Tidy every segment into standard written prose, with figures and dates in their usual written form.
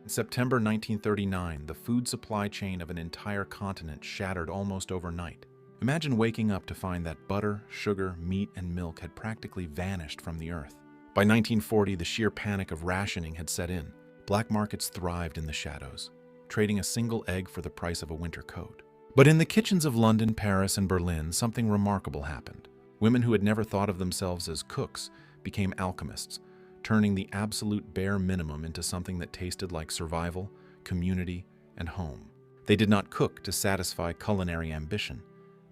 In September 1939, the food supply chain of an entire continent shattered almost overnight. Imagine waking up to find that butter, sugar, meat, and milk had practically vanished from the earth. By 1940, the sheer panic of rationing had set in. Black markets thrived in the shadows, trading a single egg for the price of a winter coat. But in the kitchens of London, Paris, and Berlin, something remarkable happened. Women who had never thought of themselves as cooks became alchemists, turning the absolute bare minimum into something that tasted like survival, community, and home. They did not cook to satisfy culinary ambition.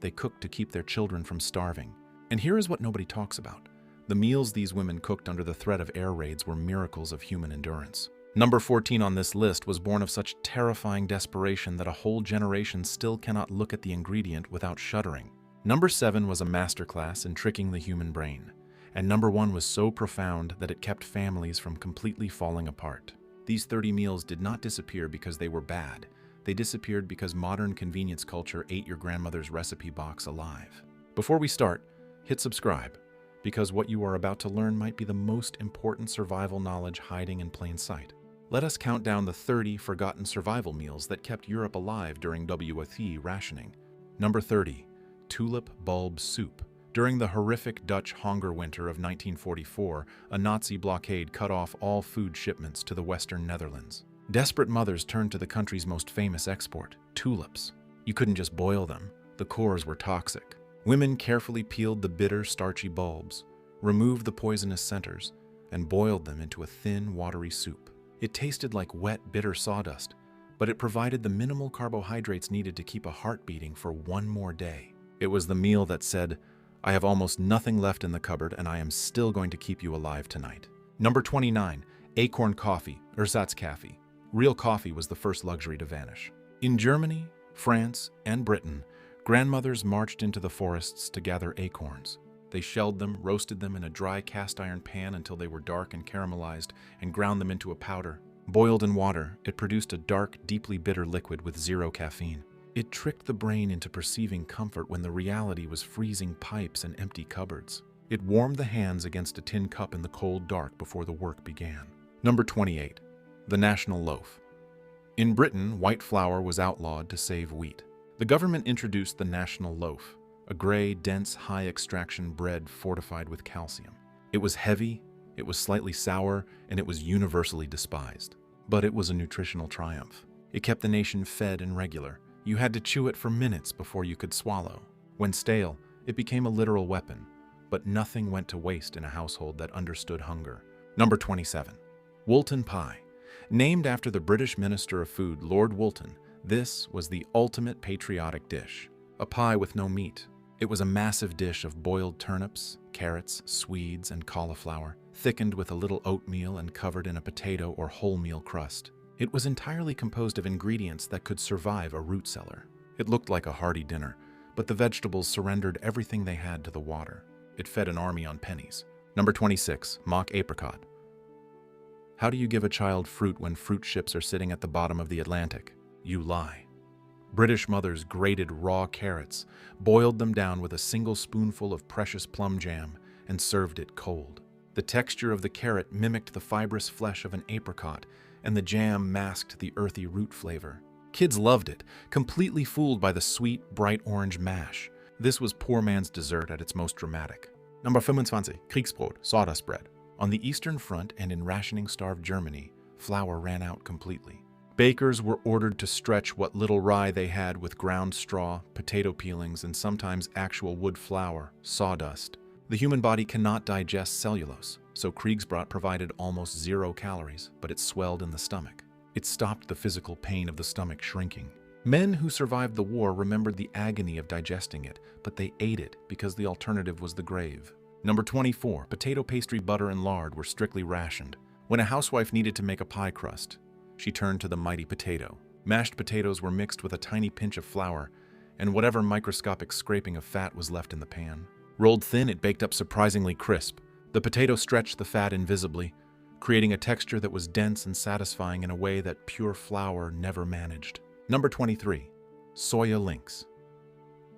They cooked to keep their children from starving. And here is what nobody talks about. The meals these women cooked under the threat of air raids were miracles of human endurance. Number 14 on this list was born of such terrifying desperation that a whole generation still cannot look at the ingredient without shuddering. Number 7 was a masterclass in tricking the human brain. And number 1 was so profound that it kept families from completely falling apart. These 30 meals did not disappear because they were bad. They disappeared because modern convenience culture ate your grandmother's recipe box alive. Before we start, hit subscribe, because what you are about to learn might be the most important survival knowledge hiding in plain sight. Let us count down the 30 forgotten survival meals that kept Europe alive during WWII rationing. Number 30, tulip bulb soup. During the horrific Dutch hunger winter of 1944, a Nazi blockade cut off all food shipments to the Western Netherlands. Desperate mothers turned to the country's most famous export, tulips. You couldn't just boil them. The cores were toxic. Women carefully peeled the bitter, starchy bulbs, removed the poisonous centers, and boiled them into a thin, watery soup. It tasted like wet, bitter sawdust, but it provided the minimal carbohydrates needed to keep a heart beating for one more day. It was the meal that said, "I have almost nothing left in the cupboard, and I am still going to keep you alive tonight." Number 29, acorn coffee, Ersatzkaffee. Real coffee was the first luxury to vanish. In Germany, France, and Britain, grandmothers marched into the forests to gather acorns. They shelled them, roasted them in a dry cast iron pan until they were dark and caramelized, and ground them into a powder. Boiled in water, it produced a dark, deeply bitter liquid with zero caffeine. It tricked the brain into perceiving comfort when the reality was freezing pipes and empty cupboards. It warmed the hands against a tin cup in the cold dark before the work began. Number 28, the National Loaf. In Britain, white flour was outlawed to save wheat. The government introduced the National Loaf, a gray, dense, high-extraction bread fortified with calcium. It was heavy, it was slightly sour, and it was universally despised. But it was a nutritional triumph. It kept the nation fed and regular. You had to chew it for minutes before you could swallow. When stale, it became a literal weapon, but nothing went to waste in a household that understood hunger. Number 27, Woolton Pie. Named after the British Minister of Food, Lord Woolton, this was the ultimate patriotic dish. A pie with no meat. It was a massive dish of boiled turnips, carrots, swedes, and cauliflower, thickened with a little oatmeal and covered in a potato or wholemeal crust. It was entirely composed of ingredients that could survive a root cellar. It looked like a hearty dinner, but the vegetables surrendered everything they had to the water. It fed an army on pennies. Number 26, mock apricot. How do you give a child fruit when fruit ships are sitting at the bottom of the Atlantic? You lie. British mothers grated raw carrots, boiled them down with a single spoonful of precious plum jam, and served it cold. The texture of the carrot mimicked the fibrous flesh of an apricot, and the jam masked the earthy root flavor. Kids loved it, completely fooled by the sweet, bright orange mash. This was poor man's dessert at its most dramatic. Number 25, Kriegsbrot, sawdust bread. On the Eastern Front and in rationing-starved Germany, flour ran out completely. Bakers were ordered to stretch what little rye they had with ground straw, potato peelings, and sometimes actual wood flour, sawdust. The human body cannot digest cellulose, so Kriegsbrot provided almost 0 calories, but it swelled in the stomach. It stopped the physical pain of the stomach shrinking. Men who survived the war remembered the agony of digesting it, but they ate it because the alternative was the grave. Number 24, potato pastry, butter, and lard were strictly rationed. When a housewife needed to make a pie crust, she turned to the mighty potato. Mashed potatoes were mixed with a tiny pinch of flour, and whatever microscopic scraping of fat was left in the pan. Rolled thin, it baked up surprisingly crisp. The potato stretched the fat invisibly, creating a texture that was dense and satisfying in a way that pure flour never managed. Number 23, soya links.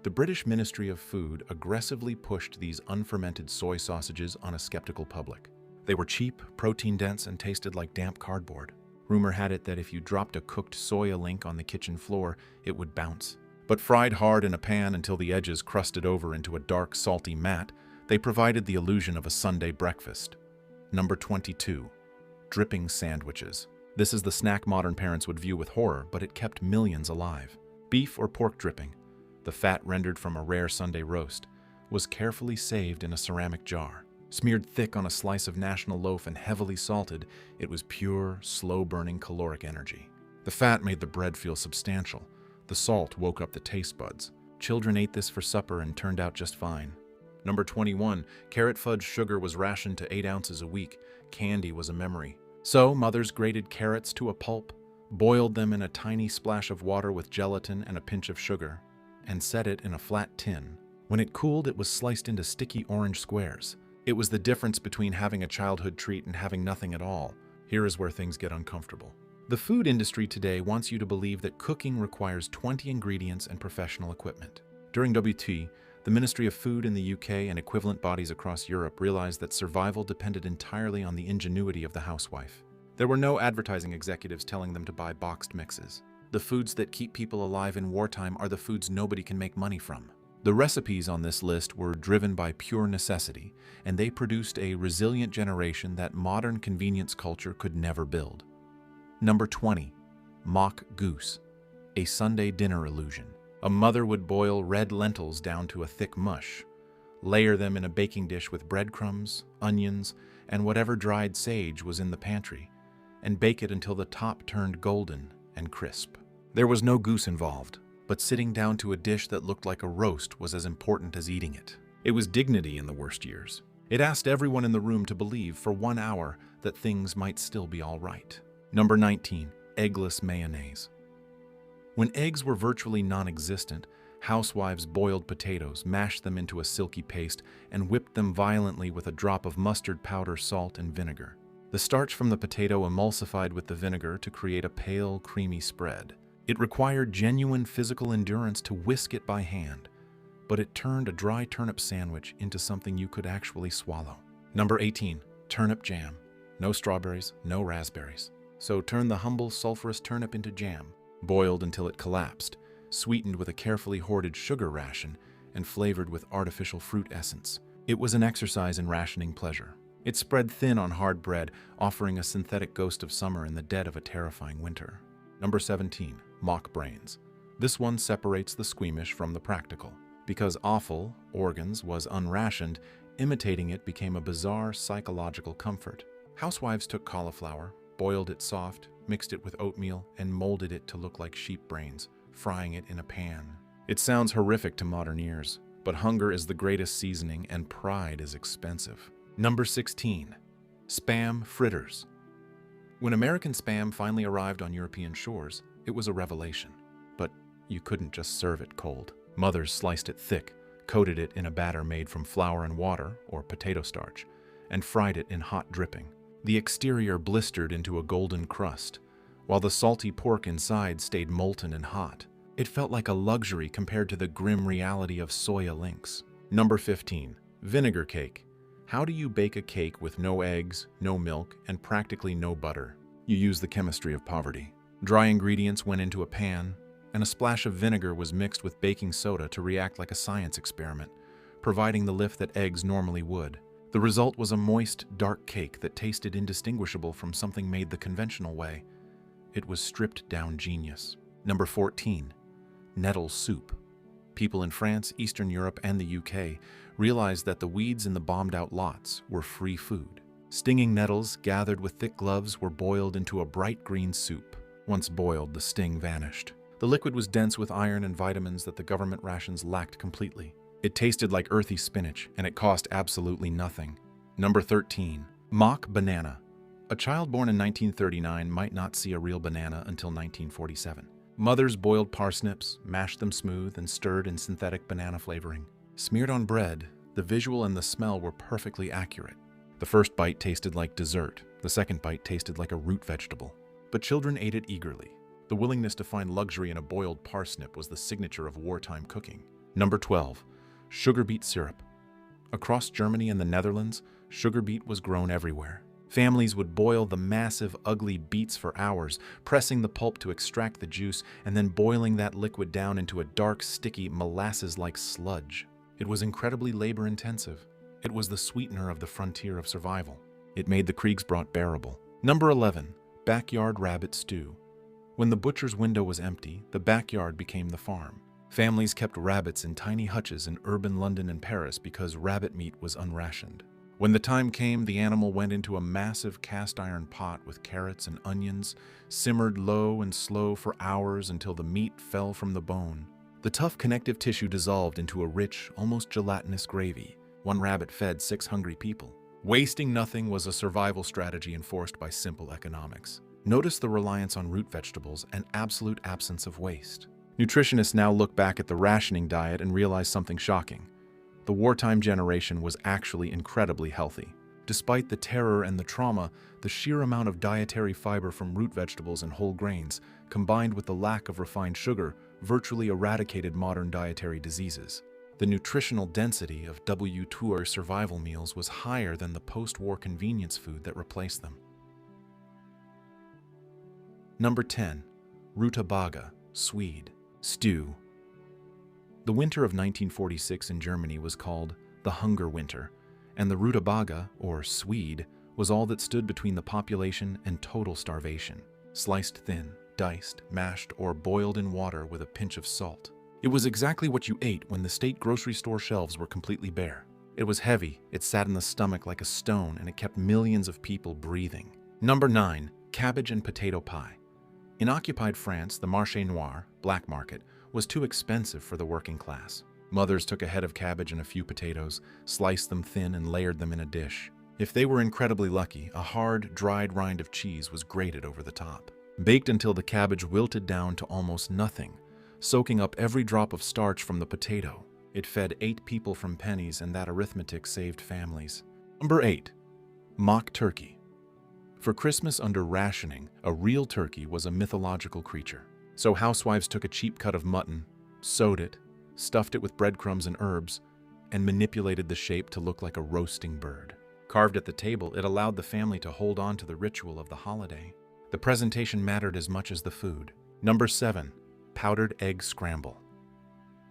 The British Ministry of Food aggressively pushed these unfermented soy sausages on a skeptical public. They were cheap, protein-dense, and tasted like damp cardboard. Rumor had it that if you dropped a cooked soya link on the kitchen floor, it would bounce. But fried hard in a pan until the edges crusted over into a dark, salty mat, they provided the illusion of a Sunday breakfast. Number 22. Dripping sandwiches. This is the snack modern parents would view with horror, but it kept millions alive. Beef or pork dripping, the fat rendered from a rare Sunday roast, was carefully saved in a ceramic jar. Smeared thick on a slice of National Loaf and heavily salted, it was pure, slow-burning caloric energy. The fat made the bread feel substantial. The salt woke up the taste buds. Children ate this for supper and turned out just fine. Number 21. Carrot fudge sugar was rationed to 8 ounces a week. Candy was a memory. So, mothers grated carrots to a pulp, boiled them in a tiny splash of water with gelatin and a pinch of sugar, and set it in a flat tin. When it cooled, it was sliced into sticky orange squares. It was the difference between having a childhood treat and having nothing at all. Here is where things get uncomfortable. The food industry today wants you to believe that cooking requires 20 ingredients and professional equipment. During WWII, the Ministry of Food in the UK and equivalent bodies across Europe realized that survival depended entirely on the ingenuity of the housewife. There were no advertising executives telling them to buy boxed mixes. The foods that keep people alive in wartime are the foods nobody can make money from. The recipes on this list were driven by pure necessity, and they produced a resilient generation that modern convenience culture could never build. Number 20. Mock goose, a Sunday dinner illusion. A mother would boil red lentils down to a thick mush, layer them in a baking dish with breadcrumbs, onions, and whatever dried sage was in the pantry, and bake it until the top turned golden and crisp. There was no goose involved, but sitting down to a dish that looked like a roast was as important as eating it. It was dignity in the worst years. It asked everyone in the room to believe for 1 hour that things might still be all right. Number 19. Eggless mayonnaise. When eggs were virtually non-existent, housewives boiled potatoes, mashed them into a silky paste, and whipped them violently with a drop of mustard powder, salt, and vinegar. The starch from the potato emulsified with the vinegar to create a pale, creamy spread. It required genuine physical endurance to whisk it by hand, but it turned a dry turnip sandwich into something you could actually swallow. Number 18. Turnip jam. No strawberries, no raspberries. So turn the humble sulfurous turnip into jam, boiled until it collapsed, sweetened with a carefully hoarded sugar ration, and flavored with artificial fruit essence. It was an exercise in rationing pleasure. It spread thin on hard bread, offering a synthetic ghost of summer in the dead of a terrifying winter. Number 17. Mock brains. This one separates the squeamish from the practical. Because offal, organs, was unrationed, imitating it became a bizarre psychological comfort. Housewives took cauliflower, boiled it soft, mixed it with oatmeal, and molded it to look like sheep brains, frying it in a pan. It sounds horrific to modern ears, but hunger is the greatest seasoning and pride is expensive. Number 16. Spam fritters. When American spam finally arrived on European shores, it was a revelation. But you couldn't just serve it cold. Mothers sliced it thick, coated it in a batter made from flour and water, or potato starch, and fried it in hot dripping. The exterior blistered into a golden crust, while the salty pork inside stayed molten and hot. It felt like a luxury compared to the grim reality of soya links. Number 15. Vinegar cake. How do you bake a cake with no eggs, no milk, and practically no butter? You use the chemistry of poverty. Dry ingredients went into a pan, and a splash of vinegar was mixed with baking soda to react like a science experiment, providing the lift that eggs normally would. The result was a moist, dark cake that tasted indistinguishable from something made the conventional way. It was stripped-down genius. Number 14. Nettle soup. People in France, Eastern Europe, and the UK realized that the weeds in the bombed-out lots were free food. Stinging nettles, gathered with thick gloves, were boiled into a bright green soup. Once boiled, the sting vanished. The liquid was dense with iron and vitamins that the government rations lacked completely. It tasted like earthy spinach, and it cost absolutely nothing. Number 13. Mock banana. A child born in 1939 might not see a real banana until 1947. Mothers boiled parsnips, mashed them smooth, and stirred in synthetic banana flavoring. Smeared on bread, the visual and the smell were perfectly accurate. The first bite tasted like dessert. The second bite tasted like a root vegetable. But children ate it eagerly. The willingness to find luxury in a boiled parsnip was the signature of wartime cooking. Number 12. Sugar beet syrup. Across Germany and the Netherlands, sugar beet was grown everywhere. Families would boil the massive, ugly beets for hours, pressing the pulp to extract the juice and then boiling that liquid down into a dark, sticky, molasses-like sludge. It was incredibly labor-intensive. It was the sweetener of the frontier of survival. It made the Kriegsbrot bearable. Number 11. Backyard rabbit stew. When the butcher's window was empty, the backyard became the farm. Families kept rabbits in tiny hutches in urban London and Paris because rabbit meat was unrationed. When the time came, the animal went into a massive cast-iron pot with carrots and onions, simmered low and slow for hours until the meat fell from the bone. The tough connective tissue dissolved into a rich, almost gelatinous gravy. One rabbit fed 6 hungry people. Wasting nothing was a survival strategy enforced by simple economics. Notice the reliance on root vegetables and absolute absence of waste. Nutritionists now look back at the rationing diet and realize something shocking. The wartime generation was actually incredibly healthy. Despite the terror and the trauma, the sheer amount of dietary fiber from root vegetables and whole grains, combined with the lack of refined sugar, virtually eradicated modern dietary diseases. The nutritional density of WWII survival meals was higher than the post-war convenience food that replaced them. Number 10. Rutabaga, Swede, stew. The winter of 1946 in Germany was called the Hunger Winter, and the rutabaga, or Swede, was all that stood between the population and total starvation. Sliced thin, diced, mashed, or boiled in water with a pinch of salt. It was exactly what you ate when the state grocery store shelves were completely bare. It was heavy, it sat in the stomach like a stone, and it kept millions of people breathing. Number 9. Cabbage and potato pie. In occupied France, the marché noir, black market, was too expensive for the working class. Mothers took a head of cabbage and a few potatoes, sliced them thin and layered them in a dish. If they were incredibly lucky, a hard, dried rind of cheese was grated over the top. Baked until the cabbage wilted down to almost nothing, soaking up every drop of starch from the potato. It fed 8 people from pennies, and that arithmetic saved families. Number 8. Mock turkey. For Christmas under rationing, a real turkey was a mythological creature. So housewives took a cheap cut of mutton, sewed it, stuffed it with breadcrumbs and herbs, and manipulated the shape to look like a roasting bird. Carved at the table, it allowed the family to hold on to the ritual of the holiday. The presentation mattered as much as the food. Number 7. Powdered egg scramble.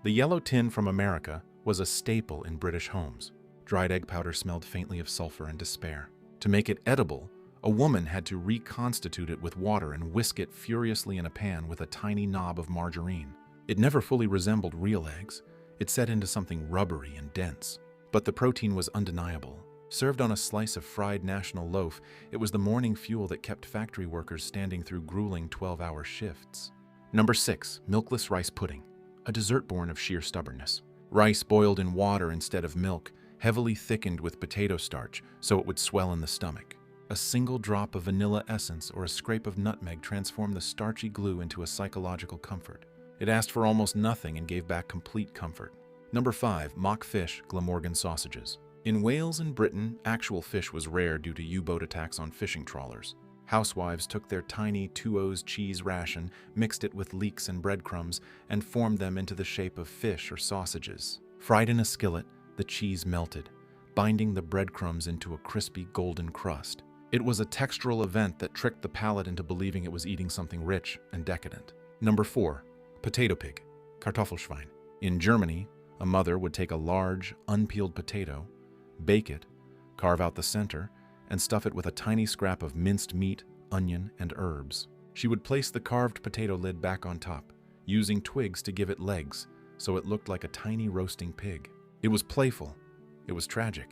The yellow tin from America was a staple in British homes. Dried egg powder smelled faintly of sulfur and despair. To make it edible, a woman had to reconstitute it with water and whisk it furiously in a pan with a tiny knob of margarine. It never fully resembled real eggs. It set into something rubbery and dense. But the protein was undeniable. Served on a slice of fried National Loaf, it was the morning fuel that kept factory workers standing through grueling 12-hour shifts. Number 6. Milkless rice pudding, a dessert born of sheer stubbornness. Rice boiled in water instead of milk, heavily thickened with potato starch so it would swell in the stomach. A single drop of vanilla essence or a scrape of nutmeg transformed the starchy glue into a psychological comfort. It asked for almost nothing and gave back complete comfort. Number 5. Mock fish, Glamorgan sausages. In Wales and Britain, actual fish was rare due to U-boat attacks on fishing trawlers. Housewives took their tiny 2O's cheese ration, mixed it with leeks and breadcrumbs, and formed them into the shape of fish or sausages. Fried in a skillet, the cheese melted, binding the breadcrumbs into a crispy golden crust. It was a textural event that tricked the palate into believing it was eating something rich and decadent. Number 4. Potato pig, Kartoffelschwein. In Germany, a mother would take a large, unpeeled potato, bake it, carve out the center, and stuff it with a tiny scrap of minced meat, onion, and herbs. She would place the carved potato lid back on top, using twigs to give it legs, so it looked like a tiny roasting pig. It was playful, it was tragic,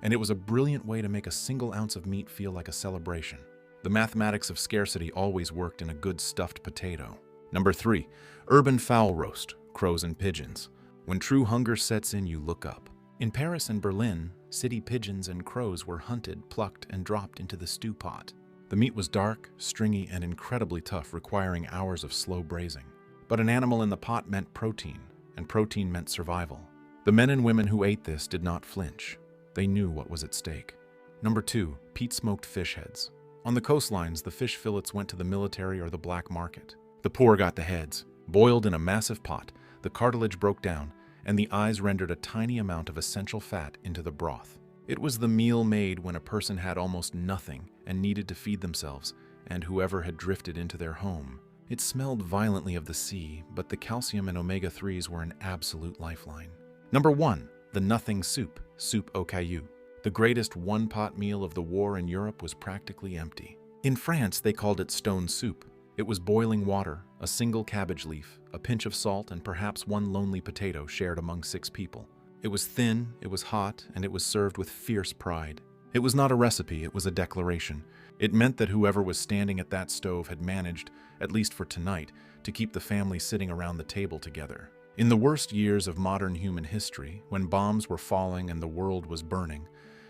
and it was a brilliant way to make a single ounce of meat feel like a celebration. The mathematics of scarcity always worked in a good stuffed potato. Number 3. Urban fowl roast, crows and pigeons. When true hunger sets in, you look up. In Paris and Berlin, city pigeons and crows were hunted, plucked, and dropped into the stew pot. The meat was dark, stringy, and incredibly tough, requiring hours of slow braising. But an animal in the pot meant protein, and protein meant survival. The men and women who ate this did not flinch. They knew what was at stake. Number 2. Peat-smoked fish heads. On the coastlines, the fish fillets went to the military or the black market. The poor got the heads. Boiled in a massive pot, the cartilage broke down, and the eyes rendered a tiny amount of essential fat into the broth. It was the meal made when a person had almost nothing and needed to feed themselves, and whoever had drifted into their home. It smelled violently of the sea, but the calcium and omega-3s were an absolute lifeline. Number 1. The nothing soup, soup au caillou. The greatest one-pot meal of the war in Europe was practically empty. In France, they called it stone soup. It was boiling water, a single cabbage leaf, a pinch of salt, and perhaps one lonely potato shared among 6 people. It was thin, it was hot, and it was served with fierce pride. It was not a recipe, it was a declaration. It meant that whoever was standing at that stove had managed, at least for tonight, to keep the family sitting around the table together. In the worst years of modern human history, when bombs were falling and the world was burning,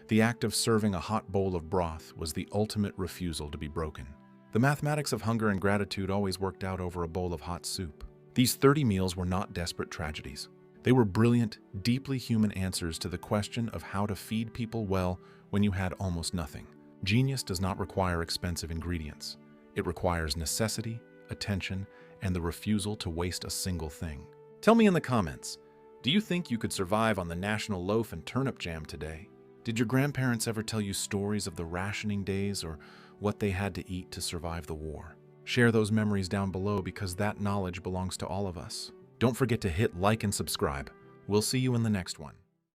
the act of serving a hot bowl of broth was the ultimate refusal to be broken. The mathematics of hunger and gratitude always worked out over a bowl of hot soup. These 30 meals were not desperate tragedies. They were brilliant, deeply human answers to the question of how to feed people well when you had almost nothing. Genius does not require expensive ingredients. It requires necessity, attention, and the refusal to waste a single thing. Tell me in the comments, do you think you could survive on the National Loaf and turnip jam today? Did your grandparents ever tell you stories of the rationing days or what they had to eat to survive the war? Share those memories down below because that knowledge belongs to all of us. Don't forget to hit like and subscribe. We'll see you in the next one.